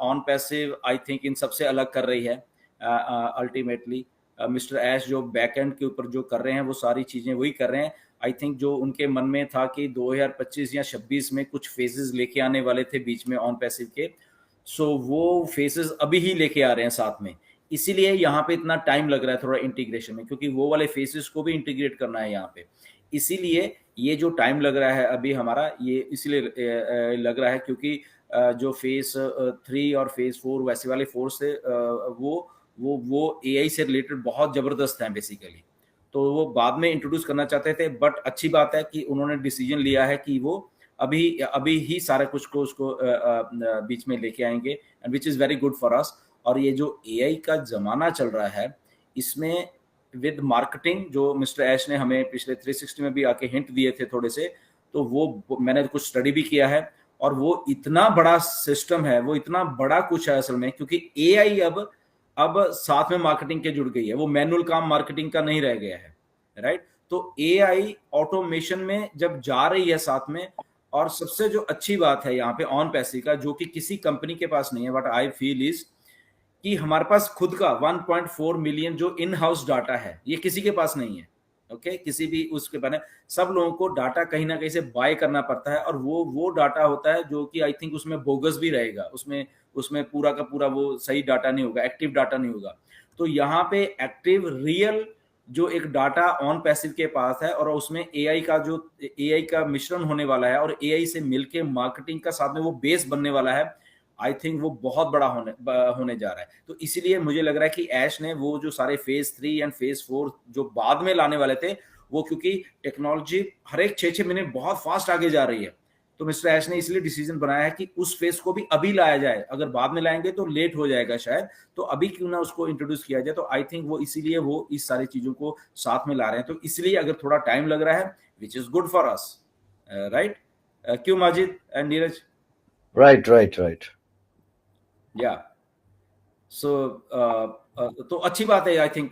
On passive I think in सबसे अलग कर रही है अल्टीमेटली। मिस्टर ऐश जो बैक एंड के ऊपर जो कर रहे हैं वो सारी चीजें वही कर रहे हैं। आई थिंक जो उनके मन में था कि 2025 या 26 में कुछ फेजेस लेके आने वाले थे बीच में ऑन पैसिव के, सो वो फेजेस अभी ही लेके आ रहे हैं साथ में। इसीलिए यहाँ पे इतना टाइम लग रहा है थोड़ा इंटीग्रेशन में, क्योंकि वो वाले फेसेस को भी इंटीग्रेट करना है यहाँ पे। इसीलिए ये जो टाइम लग रहा है अभी हमारा, ये इसलिए लग रहा है क्योंकि जो फेज 3 और फेज 4 वैसे वाले फोर्स थे, वो एआई से रिलेटेड बहुत जबरदस्त हैं बेसिकली। तो वो बाद में इंट्रोड्यूस करना चाहते थे, बट अच्छी बात है कि उन्होंने डिसीजन लिया है कि वो अभी अभी ही सारा कुछ को उसको बीच में लेके आएंगे, and which is very good for us. और ये जो एआई का जमाना चल रहा है, इसमें विद मार्केटिंग जो मिस्टर ऐश ने हमें पिछले 360 में भी आके हिंट दिए थे थोड़े से, तो वो मैंने कुछ स्टडी भी किया है, और वो इतना बड़ा सिस्टम है, वो इतना बड़ा कुछ है असल में, क्योंकि एआई अब साथ में मार्केटिंग के जुड़ गई है, वो मैनुअल काम मार्केटिंग का नहीं रह गया है, राइट। तो एआई ऑटोमेशन में जब जा रही है साथ में, और सबसे जो अच्छी बात है यहाँ पे ऑन पैसिव का, जो कि किसी कंपनी के पास नहीं है, बट आई फील इज कि हमारे पास खुद का 1.4 मिलियन जो इन हाउस डाटा है, ये किसी के पास नहीं है। ओके, किसी भी उसके बारे में सब लोगों को डाटा कहीं ना कहीं से बाय करना पड़ता है, और वो डाटा होता है जो कि आई थिंक उसमें बोगस भी रहेगा, उसमें उसमें पूरा का पूरा वो सही डाटा नहीं होगा, एक्टिव डाटा नहीं होगा। तो यहाँ पे एक्टिव रियल जो एक डाटा ऑन पैसिव के पास है, और उसमें एआई का मिश्रण होने वाला है, और एआई से मिलके मार्केटिंग का साथ में वो बेस बनने वाला है, आई थिंक वो बहुत बड़ा होने जा रहा है। तो इसीलिए मुझे लग रहा है कि ऐश ने वो जो सारे फेज 3 एंड फेज 4 जो बाद में लाने वाले थे, वो क्योंकि टेक्नोलॉजी हर एक 6-6 मिनट बहुत फास्ट आगे जा रही है, तो मिस्टर ऐश ने इसलिए डिसीजन बनाया है कि उस फेज को भी अभी लाया जाए। अगर बाद में लाएंगे तो लेट हो जाएगा शायद, तो अभी क्यों ना उसको इंट्रोड्यूस किया जाए। तो आई थिंक वो इसीलिए वो इस सारी चीजों को साथ में ला रहे हैं। तो इसलिए अगर थोड़ा टाइम लग रहा है, which is good for us, right. क्यों माजिद एंड नीरज? राइट या सो तो अच्छी बात है। आई थिंक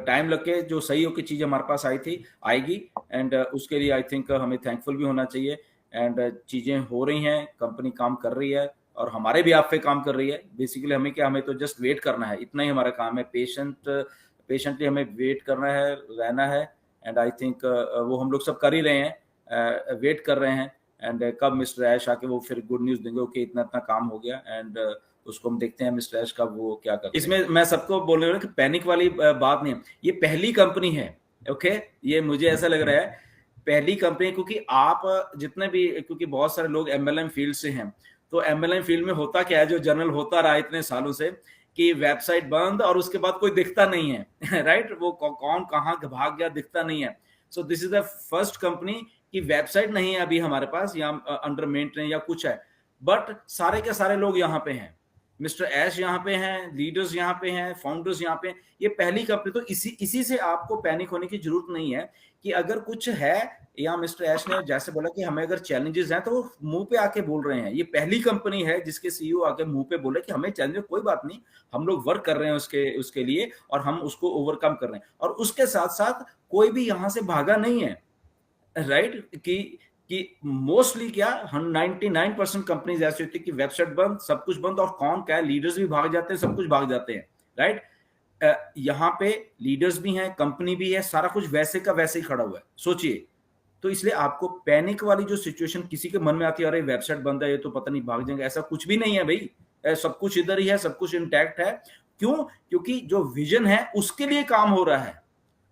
टाइम लग के जो सही हो की चीज हमारे पास आई थी, आएगी, एंड उसके लिए आई थिंक हमें थैंकफुल भी होना चाहिए। एंड चीजें हो रही हैं, कंपनी काम कर रही है, और हमारे भी आप पे काम कर रही है। बेसिकली हमें क्या, हमें तो जस्ट वेट करना है, इतना ही हमारा काम है। पेशेंटली हमें वेट करना है, रहना है, एंड आई थिंक वो हम लोग सब कर ही रहे हैं, वेट कर रहे हैं। एंड कब मिस्टर ऐश आके वो फिर गुड न्यूज देंगे कि इतना इतना काम हो गया, एंड उसको हम देखते हैं मिस्टर ऐश का वो क्या करते हैं। इसमें मैं सबको बोल रहा हूँ कि पैनिक वाली बात नहीं है, ये पहली कंपनी है। ओके, ये मुझे ऐसा लग रहा है पहली कंपनी, क्योंकि आप जितने भी, क्योंकि बहुत सारे लोग एमएलएम फील्ड से हैं, तो एमएलएम फील्ड में होता क्या है, जो जनरल होता रहा इतने सालों से, कि वेबसाइट बंद और उसके बाद कोई दिखता नहीं है राइट, वो कौन कहाँ भाग गया दिखता नहीं है। So this is the first company की वेबसाइट नहीं है अभी हमारे पास, या अंडर मेंटेनेंस या कुछ है, बट सारे के सारे लोग यहाँ पे हैं। मिस्टर ऐश यहाँ पे हैं, लीडर्स यहाँ पे हैं, फाउंडर्स यहाँ पे हैं। ये पहली कंपनी, तो इसी से आपको पैनिक होने की जरूरत नहीं है कि अगर कुछ है, या मिस्टर ऐश ने जैसे बोला कि हमें अगर चैलेंजेस हैं, तो वो मुंह पे आके बोल रहे हैं। ये पहली कंपनी है जिसके सीईओ आके मुंह पे बोले कि हमें चैलेंज, कोई बात नहीं, हम लोग वर्क कर रहे हैं उसके लिए, और हम उसको ओवरकम कर रहे हैं। और उसके साथ साथ कोई भी यहां से भागा नहीं है, राइट। कि मोस्टली क्या 99% कंपनीज ऐसी होती है कि वेबसाइट बंद, सब कुछ बंद, और कौन क्या है, लीडर्स भी भाग जाते हैं, सब कुछ भाग जाते हैं, राइट। यहाँ पे लीडर्स भी हैं, कंपनी भी है, सारा कुछ वैसे का वैसे ही खड़ा हुआ है, सोचिए। तो इसलिए आपको पैनिक वाली जो सिचुएशन किसी के मन में आती है, अरे वेबसाइट बंद है, ये तो पता नहीं भाग जाएंगे, ऐसा कुछ भी नहीं है भाई। सब कुछ इधर ही है, सब कुछ इंटैक्ट है। क्यों? क्योंकि जो विजन है उसके लिए काम हो रहा है,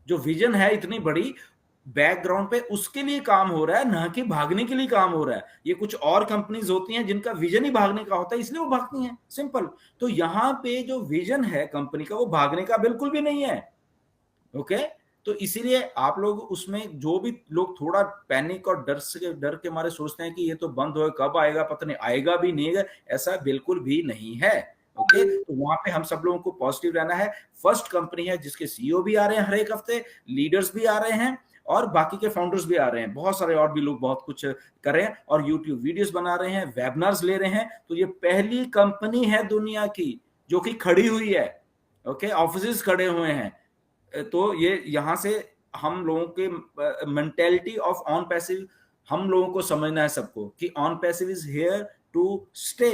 जो विजन है इतनी बड़ी बैकग्राउंड पे, उसके लिए काम हो रहा है, ना कि भागने के लिए काम हो रहा है। ये कुछ और कंपनीज होती हैं जिनका विजन ही भागने का होता है, इसलिए वो भागती हैं, सिंपल। तो यहाँ पे जो विजन है कंपनी का, वो भागने का बिल्कुल भी नहीं है। ओके, तो इसीलिए आप लोग उसमें, जो भी लोग थोड़ा पैनिक और डर के मारे सोचते हैं कि ये तो बंद हो, कब आएगा पता नहीं, आएगा भी नहीं है, ऐसा बिल्कुल भी नहीं है। ओके, तो वहां पे हम सब लोगों को पॉजिटिव रहना है। फर्स्ट कंपनी है जिसके सीईओ भी आ रहे हैं हर एक हफ्ते, लीडर्स भी आ रहे हैं, और बाकी के फाउंडर्स भी आ रहे हैं, बहुत सारे और भी लोग बहुत कुछ कर रहे हैं, और यूट्यूब वीडियोस बना रहे हैं, वेबिनार्स ले रहे हैं। तो ये पहली कंपनी है दुनिया की जो कि खड़ी हुई है। ओके, ऑफिसेस खड़े हुए हैं। तो ये यहाँ से हम लोगों के मेंटेलिटी ऑफ ऑन पैसिव, हम लोगों को समझना है सबको कि on passive is here to stay.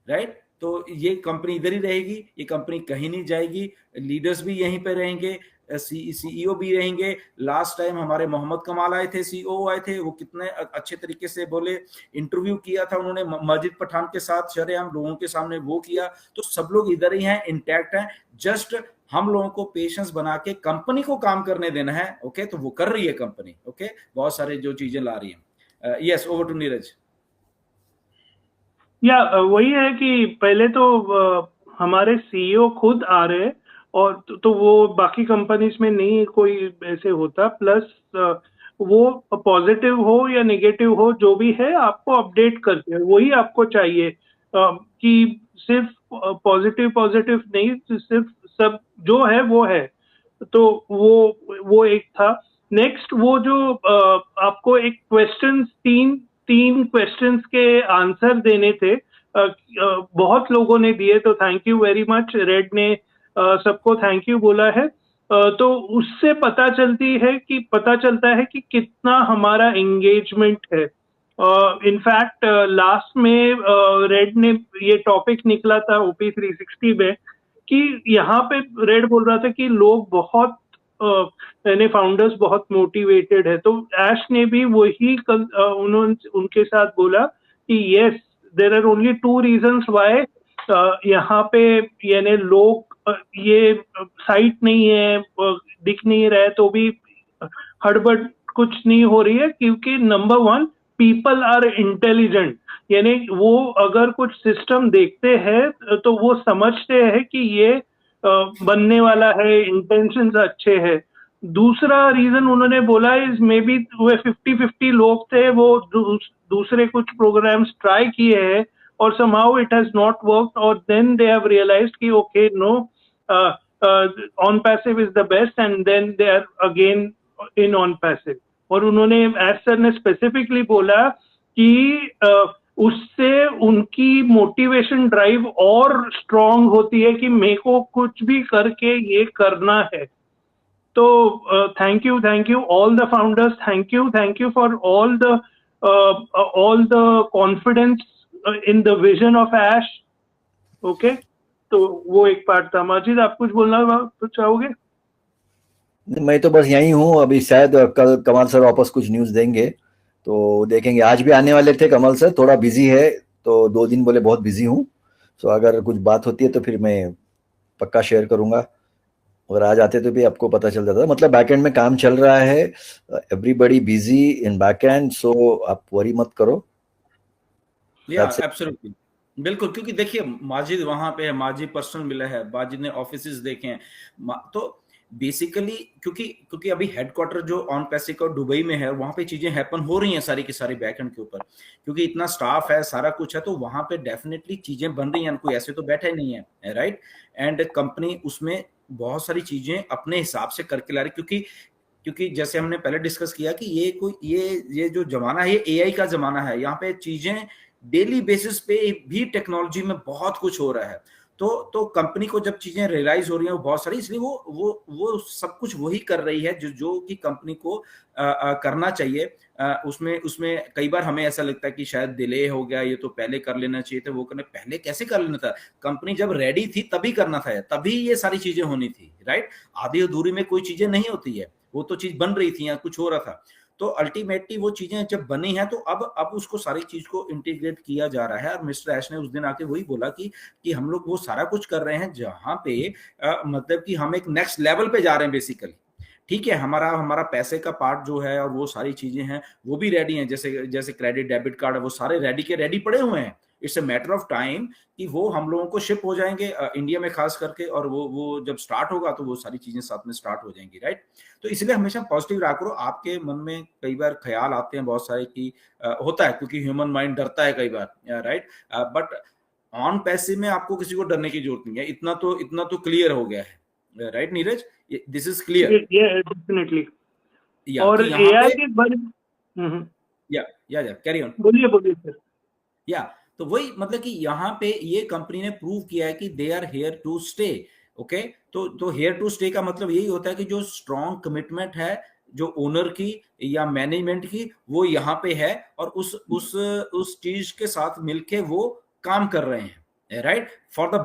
Right. तो ये कंपनी इधर ही रहेगी, ये कंपनी कहीं नहीं जाएगी, लीडर्स भी यहीं पे रहेंगे, सीईओ भी रहेंगे। लास्ट टाइम हमारे मोहम्मद कमाल आए थे, सीईओ आए थे, वो कितने अच्छे तरीके से बोले, इंटरव्यू किया था उन्होंने माजिद पठान के साथ, शरेआम लोगों के सामने वो किया। तो सब लोग इधर ही हैं, इंटैक्ट हैं, जस्ट हम लोगों को पेशेंस बना के कंपनी को काम करने देना है। ओके, तो वो कर रही है कंपनी। ओके, बहुत सारे जो चीजें ला रही है। Yes, over to Neeraj. या वही है कि पहले तो हमारे सीईओ खुद आ रहे हैं, और तो वो बाकी कंपनीज में नहीं कोई ऐसे होता। प्लस वो पॉजिटिव हो या नेगेटिव हो, जो भी है आपको अपडेट करते हैं, वही आपको चाहिए। कि सिर्फ पॉजिटिव पॉजिटिव नहीं, सिर्फ सब जो है वो है। तो वो एक था। नेक्स्ट वो जो आपको एक क्वेश्चन, तीन क्वेश्चंस के आंसर देने थे, बहुत लोगों ने दिए, तो thank you very much. Red ने सबको थैंक यू बोला है। तो उससे पता चलता है कि कितना हमारा एंगेजमेंट है। इनफैक्ट लास्ट में रेड ने ये टॉपिक निकला था OP 360 में, कि यहाँ पे रेड बोल रहा था कि लोग बहुत यानी फाउंडर्स बहुत मोटिवेटेड है। तो ऐश ने भी वही उन्होंने उनके साथ बोला कि yes, there are only 2 reasons why यहाँ पे यानी लोग ये साइट नहीं है, दिख नहीं रहा है, तो भी हड़बड़ कुछ नहीं हो रही है। क्योंकि नंबर 1, पीपल आर इंटेलिजेंट, यानी वो अगर कुछ सिस्टम देखते हैं तो वो समझते हैं कि ये बनने वाला है, इंटेंशंस अच्छे हैं। दूसरा रीजन उन्होंने बोला इज मे बी वे 50-50 लोग थे, वो दूसरे कुछ प्रोग्राम्स ट्राई किए हैं और somehow it has not worked, और then they have realized कि okay, no, on passive is the best, and then they are again in on passive। और उन्होंने एस सर ने स्पेसिफिकली बोला कि उससे उनकी मोटिवेशन ड्राइव और स्ट्रॉन्ग होती है कि मेरे को कुछ भी करके ये करना है। तो thank you all the founders, thank you for all the confidence in the vision of Ash. Okay, तो वो एक पार्ट था। माजिद, आप कुछ बोलना तो चाहोगे? मैं तो बस यही हूँ, अभी शायद कल कमाल सर वापस कुछ न्यूज देंगे तो देखेंगे। आज भी आने वाले थे कमल सर, थोड़ा बिजी है तो 2 दिन बोले बहुत बिजी हूँ। तो अगर कुछ बात होती है तो फिर मैं पक्का शेयर करूंगा। अगर आ जाते तो भी आपको पता चल जाता। मतलब बैकएंड में काम चल रहा है, एवरीबॉडी बिजी इन बैकएंड, सो आप वरी मत करो। एब्सोल्युटली, बिल्कुल। क्योंकि देखिए माजिद वहां पे है, माजिद पर्सनल मिला है, माजिद ने ऑफिसेज देखे हैं, तो बेसिकली क्योंकि अभी हेडक्वार्टर जो ऑन पैसिक और दुबई में है, वहां पे चीजें हैपन हो रही हैं सारी की सारी बैकएंड के ऊपर, क्योंकि इतना स्टाफ है, सारा कुछ है, तो वहां पे डेफिनेटली चीजें बन रही हैं। कोई ऐसे तो बैठा ही नहीं है, राइट। एंड कंपनी उसमें बहुत सारी चीजें अपने हिसाब से करके ला रही, क्योंकि जैसे हमने पहले डिस्कस किया कि ये जो जमाना है, ये एआई का जमाना है। यहाँ पे चीजें डेली बेसिस पे भी टेक्नोलॉजी में बहुत कुछ हो रहा है। तो कंपनी को जब चीजें रियलाइज हो रही हैं बहुत सारी, इसलिए वो सब कुछ वही कर रही है जो कि कंपनी को करना चाहिए। उसमें कई बार हमें ऐसा लगता है कि शायद डिले हो गया, ये तो पहले कर लेना चाहिए था, वो करने पहले कैसे कर लेना था। कंपनी जब रेडी थी तभी करना था, तभी ये सारी चीजें होनी थी, राइट। आधी अधूरी में कोई चीजें नहीं होती है, वो तो चीज बन रही थी या कुछ हो रहा था। तो अल्टीमेटली वो चीजें जब बनी हैं तो अब उसको सारी चीज को इंटीग्रेट किया जा रहा है। और मिस्टर ऐश ने उस दिन आके वही बोला कि हम लोग वो सारा कुछ कर रहे हैं जहां पे मतलब कि हम एक नेक्स्ट लेवल पे जा रहे हैं बेसिकली। ठीक है, हमारा पैसे का पार्ट जो है और वो सारी चीजें हैं वो भी रेडी हैं, जैसे क्रेडिट डेबिट कार्ड है, वो सारे रेडी पड़े हुए हैं। It's a matter of time कि वो हम लोगों को शिप हो जाएंगे इंडिया में खास करके, और वो जब स्टार्ट होगा तो वो सारी चीजें साथ में स्टार्ट हो जाएंगी, राइट। तो इसलिए हमेशा पॉजिटिव रहा करो। आपके मन में कई बार ख्याल आते हैं बहुत सारे कि होता है, क्योंकि ह्यूमन माइंड डरता है कई बार, राइट। बट ऑन पैसिव में आपको किसी को डरने की जरूरत नहीं है, इतना तो क्लियर हो गया है, right Neeraj, this is clear. Definitely. और एआई के बारे या कैरी ऑन, बोलिए सर। या तो वही मतलब कि यहाँ पे ये कंपनी ने प्रूव किया है कि they are here to stay. Okay, तो हेयर टू स्टे का मतलब यही होता है कि जो स्ट्रॉन्ग कमिटमेंट है जो ओनर की या मैनेजमेंट की, वो यहाँ पे है, और उस चीज के साथ मिलके वो काम कर रहे हैं, राइट, फॉर द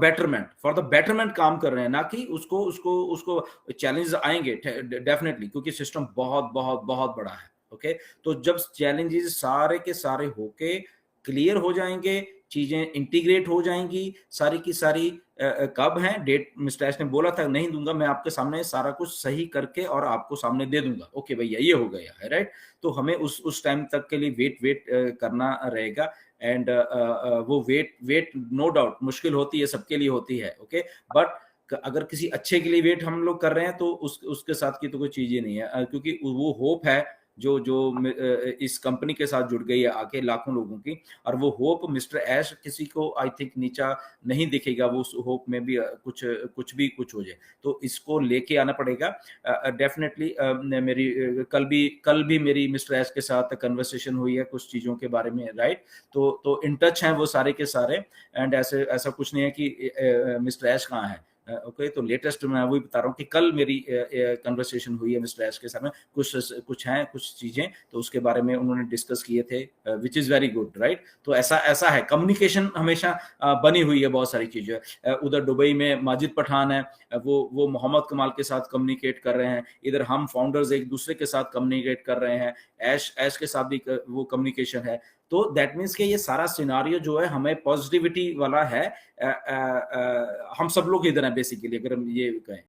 बेटरमेंट काम कर रहे हैं, ना कि उसको उसको उसको चैलेंजेस आएंगे डेफिनेटली, क्योंकि सिस्टम बहुत बहुत बहुत बड़ा है। ओके, तो जब चैलेंजेस सारे के सारे होके क्लियर हो जाएंगे, चीजें इंटीग्रेट हो जाएंगी सारी की सारी, कब है डेट, मिस्टर एश ने बोला था नहीं दूंगा, मैं आपके सामने सारा कुछ सही करके और आपको सामने दे दूंगा। ओके भैया, ये हो गया है, राइट। तो हमें उस टाइम तक के लिए वेट करना रहेगा। एंड वो वेट नो डाउट मुश्किल होती है, सबके लिए होती है। ओके, बट अगर किसी अच्छे के लिए वेट हम लोग कर रहे हैं तो उसके साथ की तो कोई चीज ही नहीं है, क्योंकि वो होप है जो जो इस कंपनी के साथ जुड़ गई है आके लाखों लोगों की, और वो होप मिस्टर ऐश किसी को आई थिंक नीचा नहीं दिखेगा, वो उस होप में भी कुछ हो जाए, तो इसको लेके आना पड़ेगा डेफिनेटली। मेरी कल भी मेरी मिस्टर ऐश के साथ कन्वर्सेशन हुई है कुछ चीजों के बारे में, राइट। तो इन टच हैं वो सारे के सारे, एंड ऐसा कुछ नहीं है कि मिस्टर ऐश कहाँ है। ओके, तो लेटेस्ट मैं वही बता रहा हूँ कि कल मेरी कन्वर्सेशन हुई है मिस्टर ऐश के साथ में, कुछ चीजें तो उसके बारे में उन्होंने डिस्कस किए थे, which is very good, right. तो ऐसा है, कम्युनिकेशन हमेशा बनी हुई है बहुत सारी चीजें। उधर दुबई में माजिद पठान है, वो मोहम्मद कमाल के साथ कम्युनिकेट कर रहे हैं, इधर हम फाउंडर्स एक दूसरे के साथ कम्युनिकेट कर रहे हैं, ऐश के साथ भी वो कम्युनिकेशन है। तो दैट मीन्स कि ये सारा सिनारियो जो है हमें पॉजिटिविटी वाला है। हम सब लोग इधर हैं बेसिकली, अगर हम ये कहें।